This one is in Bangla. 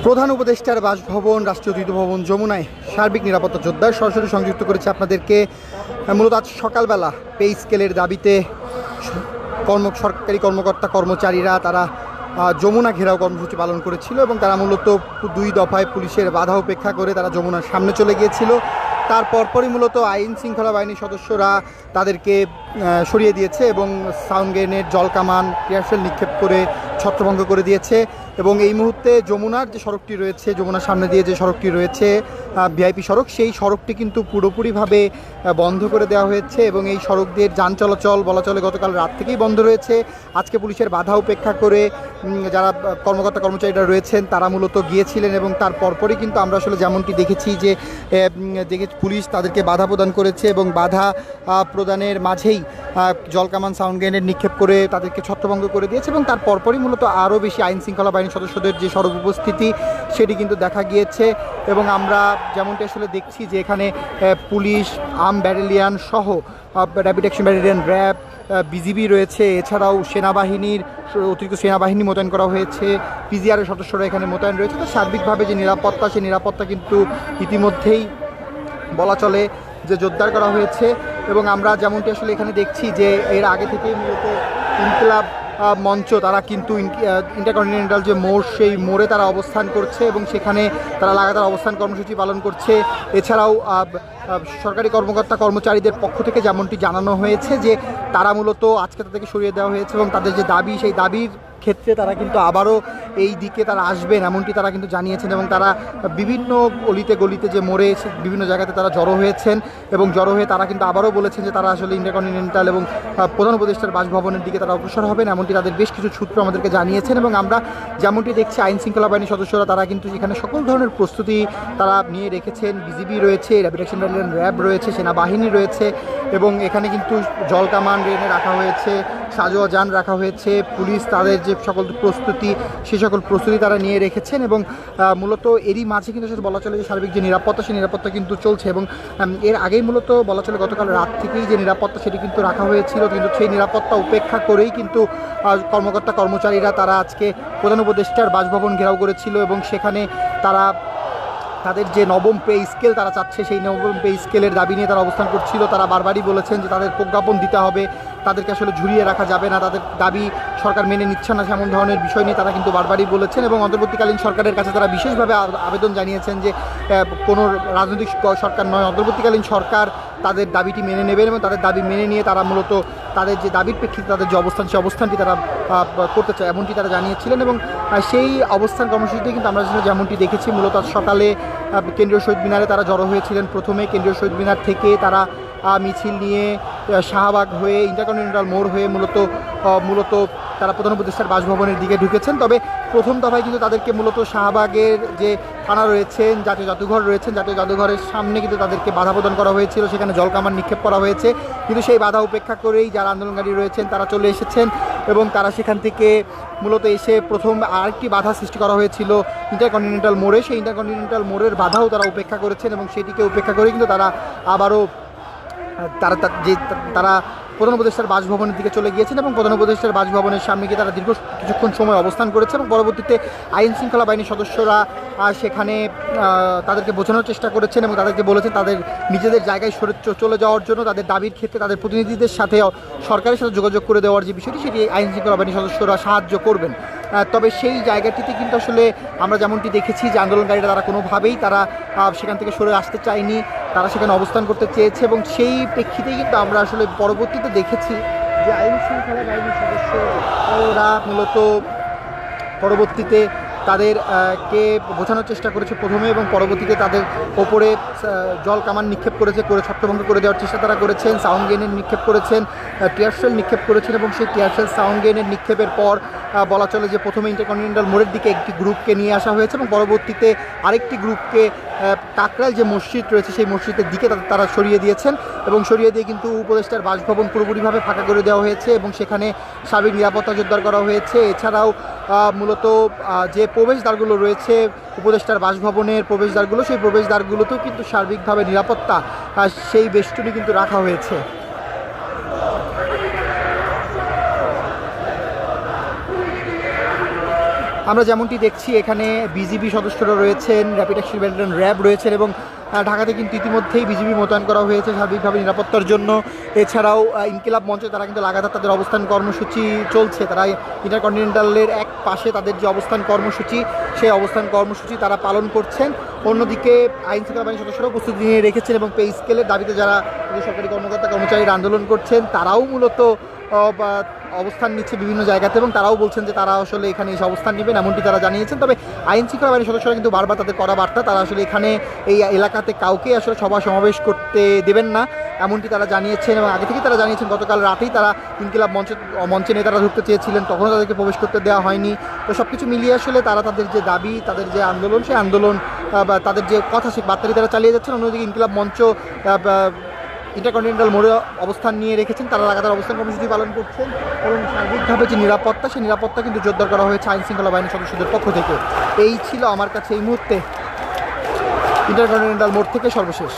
প্রধান উপদেষ্টার বাসভবন রাষ্ট্রীয় ঐতিহ্য ভবন যমুনায় সার্বিক নিরাপত্তা জোরদার সরাসরি সংযুক্ত করেছে আপনাদেরকে। মূলত আজ সকালবেলা পে স্কেলের দাবিতে সরকারি কর্মকর্তা কর্মচারীরা তারা যমুনা ঘেরাও কর্মসূচি পালন করেছিল এবং তারা মূলত 2 দফায় পুলিশের বাধা উপেক্ষা করে তারা যমুনার সামনে চলে গিয়েছিল। তার পরপরই মূলত আইন শৃঙ্খলা বাহিনীর সদস্যরা তাদেরকে সরিয়ে দিয়েছে এবং সাউন্ড গ্রেনেড, জলকামান, টিয়ারশেল নিক্ষেপ করে ছত্রভঙ্গ করে দিয়েছে। এবং এই মুহূর্তে যমুনার যে সড়কটি রয়েছে, যমুনার সামনে দিয়ে যে সড়কটি রয়েছে ভিআইপি সড়ক, সেই সড়কটি কিন্তু পুরোপুরিভাবে বন্ধ করে দেওয়া হয়েছে এবং এই সড়ক দিয়ে যান চলাচল বলা চলে গতকাল রাত থেকেই বন্ধ রয়েছে। আজকে পুলিশের বাধা উপেক্ষা করে যারা কর্মকর্তা কর্মচারীরা রয়েছেন তারা মূলত গিয়েছিলেন এবং তার পরপরই কিন্তু আমরা আসলে যেমনটি দেখেছি যে পুলিশ তাদেরকে বাধা প্রদান করেছে এবং বাধা প্রদানের মাঝেই জলকামান, সাউন্ড গ্রেনেড নিক্ষেপ করে তাদেরকে ছত্রভঙ্গ করে দিয়েছে এবং তার পরপরই মূলত আরও বেশি আইন শৃঙ্খলা বাহিনীর সদস্যদের যে সড়ক উপস্থিতি সেটি কিন্তু দেখা গিয়েছে। এবং আমরা যেমনটি আসলে দেখছি যে এখানে পুলিশ, আর্ম ব্যাটালিয়ান সহ rapid action battalion, RAB, BGB রয়েছে, এছাড়াও সেনাবাহিনীর অতিরিক্ত সেনাবাহিনী মোতায়েন করা হয়েছে, পিজিআরের সদস্যরা এখানে মোতায়েন রয়েছে। তো সার্বিকভাবে যে নিরাপত্তা, সেই নিরাপত্তা কিন্তু ইতিমধ্যেই বলা চলে যে জোরদার করা হয়েছে। এবং আমরা যেমনটি আসলে এখানে দেখছি যে এর আগে থেকেই মূলত ইনকিলাব মঞ্চ তারা কিন্তু ইন্টারকন্টিনেন্টাল যে মোড়, সেই মোড়ে তারা অবস্থান করছে এবং সেখানে তারা লাগাতার অবস্থান কর্মসূচি পালন করছে। এছাড়াও সরকারি কর্মকর্তা কর্মচারীদের পক্ষ থেকে যেমনটি জানানো হয়েছে যে তারা মূলত আজকে তাদেরকে সরিয়ে দেওয়া হয়েছে এবং তাদের যে দাবি, সেই দাবির ক্ষেত্রে তারা কিন্তু আবারও এই দিকে তারা আসবেন এমনটি তারা কিন্তু জানিয়েছেন। এবং তারা বিভিন্ন অলিতে গলিতে যে মোড়ে বিভিন্ন জায়গাতে তারা জড়ো হয়েছেন এবং জড়ো হয়ে তারা কিন্তু আবারও বলেছেন যে তারা আসলে ইন্টারকন্টিনেন্টাল এবং প্রধান উপদেষ্টার বাসভবনের দিকে তারা অগ্রসর হবেন এমনটি তাদের বেশ কিছু সূত্র আমাদেরকে জানিয়েছেন। এবং আমরা যেমনটি দেখছি আইন শৃঙ্খলা বাহিনীর সদস্যরা তারা কিন্তু এখানে সকল ধরনের প্রস্তুতি তারা নিয়ে রেখেছেন। বিজিবি রয়েছে, র্যাপিড অ্যাকশন ব্যাটালিয়ন, র্যাব রয়েছে, সেনাবাহিনী রয়েছে এবং এখানে কিন্তু জলকামান রেনে রাখা হয়েছে, সাজোয়া যান রাখা হয়েছে, পুলিশ তাদের যে সকল প্রস্তুতি সে সকল প্রস্তুতি তারা নিয়ে রেখেছেন। এবং মূলত এরই মাঝে কিন্তু সেটা বলা চলে যে সার্বিক যে নিরাপত্তা, সেই নিরাপত্তা কিন্তু চলছে। এবং এর আগেই মূলত বলা চলে গতকাল রাত থেকেই যে নিরাপত্তা সেটি কিন্তু রাখা হয়েছিল, কিন্তু সেই নিরাপত্তা উপেক্ষা করেই কিন্তু কর্মকর্তা কর্মচারীরা তারা আজকে প্রধান উপদেষ্টার বাসভবন ঘেরাও করেছিল এবং সেখানে তারা তাদের যে নবম পে স্কেল তারা চাচ্ছে, সেই নবম পে স্কেলের দাবি নিয়ে তারা অবস্থান করছিল। তারা বারবারই বলেছেন যে তাদের প্রজ্ঞাপন দিতে হবে, তাদেরকে আসলে ঝুলিয়ে রাখা যাবে না, তাদের দাবি সরকার মেনে নিচ্ছে না, এমন ধরনের বিষয় নিয়ে তারা কিন্তু বারবারই বলেছেন। এবং অন্তর্বর্তীকালীন সরকারের কাছে তারা বিশেষভাবে আবেদন জানিয়েছেন যে কোনো রাজনৈতিক সরকার নয়, অন্তর্বর্তীকালীন সরকার তাদের দাবিটি মেনে নেবেন এবং তাদের দাবি মেনে নিয়ে তারা মূলত তাদের যে দাবির প্রেক্ষিতে তাদের যে অবস্থান, সেই অবস্থানটি তারা করতে চায় এমনটি তারা জানিয়েছিলেন। এবং সেই অবস্থান কর্মসূচিতে কিন্তু আমরা যেমনটি দেখেছি মূলত সকালে কেন্দ্রীয় শহীদ মিনারে তারা জড়ো হয়েছিলেন। প্রথমে কেন্দ্রীয় শহীদ মিনার থেকে তারা মিছিল নিয়ে শাহবাগ হয়ে ইন্টারকন্টিনেন্টাল মোড় হয়ে মূলত তারা প্রধান উপদেষ্টার বাসভবনের দিকে ঢুকেছেন। তবে প্রথম দফায় কিন্তু তাদেরকে মূলত শাহবাগের যে থানা রয়েছেন, জাতীয় জাদুঘর রয়েছেন, জাতীয় জাদুঘরের সামনে কিন্তু তাদেরকে বাধা প্রদান করা হয়েছিল, সেখানে জলকামান নিক্ষেপ করা হয়েছে। কিন্তু সেই বাধা উপেক্ষা করেই যারা আন্দোলনকারী রয়েছেন তারা চলে এসেছেন এবং তারা সেখান থেকে মূলত এসে প্রথম আরেকটি বাধা সৃষ্টি করা হয়েছিল ইন্টারকন্টিনেন্টাল মোড়ে, সেই ইন্টারকন্টিনেন্টাল মোড়ের বাধাও তারা উপেক্ষা করেছেন এবং সেটিকে উপেক্ষা করে কিন্তু তারা আবারও তারা প্রধান উপদেষ্টার বাসভবনের দিকে চলে গিয়েছেন এবং প্রধান উপদেষ্টার বাসভবনের সামনে গিয়ে তারা কিছুক্ষণ সময় অবস্থান করেছে এবং পরবর্তীতে আইন শৃঙ্খলা বাহিনীর সদস্যরা সেখানে তাদেরকে বোঝানোর চেষ্টা করেছেন এবং তাদেরকে বলেছেন তাদের নিজেদের জায়গায় চলে যাওয়ার জন্য তাদের দাবির ক্ষেত্রে তাদের প্রতিনিধিদের সাথে সরকারের সাথে যোগাযোগ করে দেওয়ার যে বিষয়টি, সেটি আইন শৃঙ্খলা বাহিনীর সদস্যরা সাহায্য করবেন। তবে সেই জায়গাটিতে কিন্তু আসলে আমরা যেমনটি দেখেছি যে আন্দোলনকারীরা তারা কোনোভাবেই তারা সেখান থেকে সরে আসতে চায়নি, তারা সেখানে অবস্থান করতে চেয়েছে এবং সেই প্রেক্ষিতেই কিন্তু আমরা আসলে পরবর্তীতে দেখেছি যে আইন শৃঙ্খলা বাহিনীর সদস্যরা মূলত পরবর্তীতে তাদেরকে বোঝানোর চেষ্টা করেছে প্রথমে এবং পরবর্তীতে তাদের ওপরে জল কামান নিক্ষেপ করে ছত্রভঙ্গ করে দেওয়ার চেষ্টা তারা করেছেন, সাউন্ড গ্রেনেড নিক্ষেপ করেছেন, টিয়ারশেল নিক্ষেপ করেছেন এবং সেই টিয়ারশেল, সাউন্ড গ্রেনেড নিক্ষেপের পর বলা চলে যে প্রথমে ইন্টারকন্টিনেন্টাল মোড়ের দিকে একটি গ্রুপকে নিয়ে আসা হয়েছে এবং পরবর্তীতে আরেকটি গ্রুপকে কাকরাইল যে মসজিদ রয়েছে সেই মসজিদের দিকে তারা সরিয়ে দিয়েছেন এবং সরিয়ে দিয়ে কিন্তু উপদেষ্টার বাসভবন পুরোপুরিভাবে ফাঁকা করে দেওয়া হয়েছে এবং সেখানে সার্বিক নিরাপত্তা জোরদার করা হয়েছে। এছাড়াও মূলত যে প্রবেশদ্বারগুলো রয়েছে উপদেষ্টার বাসভবনের প্রবেশদ্বারগুলো, সেই প্রবেশদ্বারগুলোতেও কিন্তু সার্বিকভাবে নিরাপত্তা সেই বেষ্টনী কিন্তু রাখা হয়েছে। আমরা যেমনটি দেখছি এখানে বিজিবি সদস্যরা রয়েছেন, র্যাপিড অ্যাকশন ব্যাটালিয়ন র্যাব রয়েছেন এবং ঢাকাতে কিন্তু ইতিমধ্যেই বিজিবি মোতায়েন করা হয়েছে সার্বিকভাবে নিরাপত্তার জন্য। এছাড়াও ইনকিলাব মঞ্চে তারা কিন্তু লাগাতার তাদের অবস্থান কর্মসূচি চলছে। তারা ইন্টারকন্টিনেন্টালের এক পাশে তাদের যে অবস্থান কর্মসূচি, সেই অবস্থান কর্মসূচি তারা পালন করছেন। অন্যদিকে আইন শৃঙ্খলা বাহিনীর সদস্যরাও প্রস্তুতি নিয়ে রেখেছেন এবং পে স্কেলের দাবিতে যারা সরকারি কর্মকর্তা কর্মচারীরা আন্দোলন করছেন তারাও মূলত অবস্থান নিচ্ছে বিভিন্ন জায়গাতে এবং তারাও বলছেন যে তারা আসলে এখানে এসে অবস্থান নেবেন, এমনটি তারা জানিয়েছেন। তবে আইন শৃঙ্খলা বাহিনীর সদস্যরা কিন্তু বারবার তাদের করা বার্তা, তারা আসলে এখানে এই এলাকাতে কাউকে আসলে সভা সমাবেশ করতে দেবেন না, এমনটি তারা জানিয়েছেন। এবং আগে থেকেই তারা জানিয়েছেন, গতকাল রাতেই তারা ইনকিলাব মঞ্চে নেতারা ঢুকতে চেয়েছিলেন, তখনও তাদেরকে প্রবেশ করতে দেওয়া হয়নি। তো সব কিছু মিলিয়ে আসলে তারা তাদের যে দাবি, তাদের যে আন্দোলন, সেই আন্দোলন বা তাদের যে কথা, সেই বার্তাটি তারা চালিয়ে যাচ্ছেন। অন্যদিকে ইনকিলাব মঞ্চ ইন্টারকন্টিনেন্টাল মোড়ে অবস্থান নিয়ে রেখেছেন, তারা লাগাতার অবস্থান কর্মসূচি পালন করছেন এবং সার্বিকভাবে যে নিরাপত্তা, সেই নিরাপত্তা কিন্তু জোরদার করা হয়েছে আইন শৃঙ্খলা বাহিনীর সদস্যদের পক্ষ থেকে। এই ছিল আমার কাছে এই মুহূর্তে ইন্টারকন্টিনেন্টাল মোড় থেকে সর্বশেষ।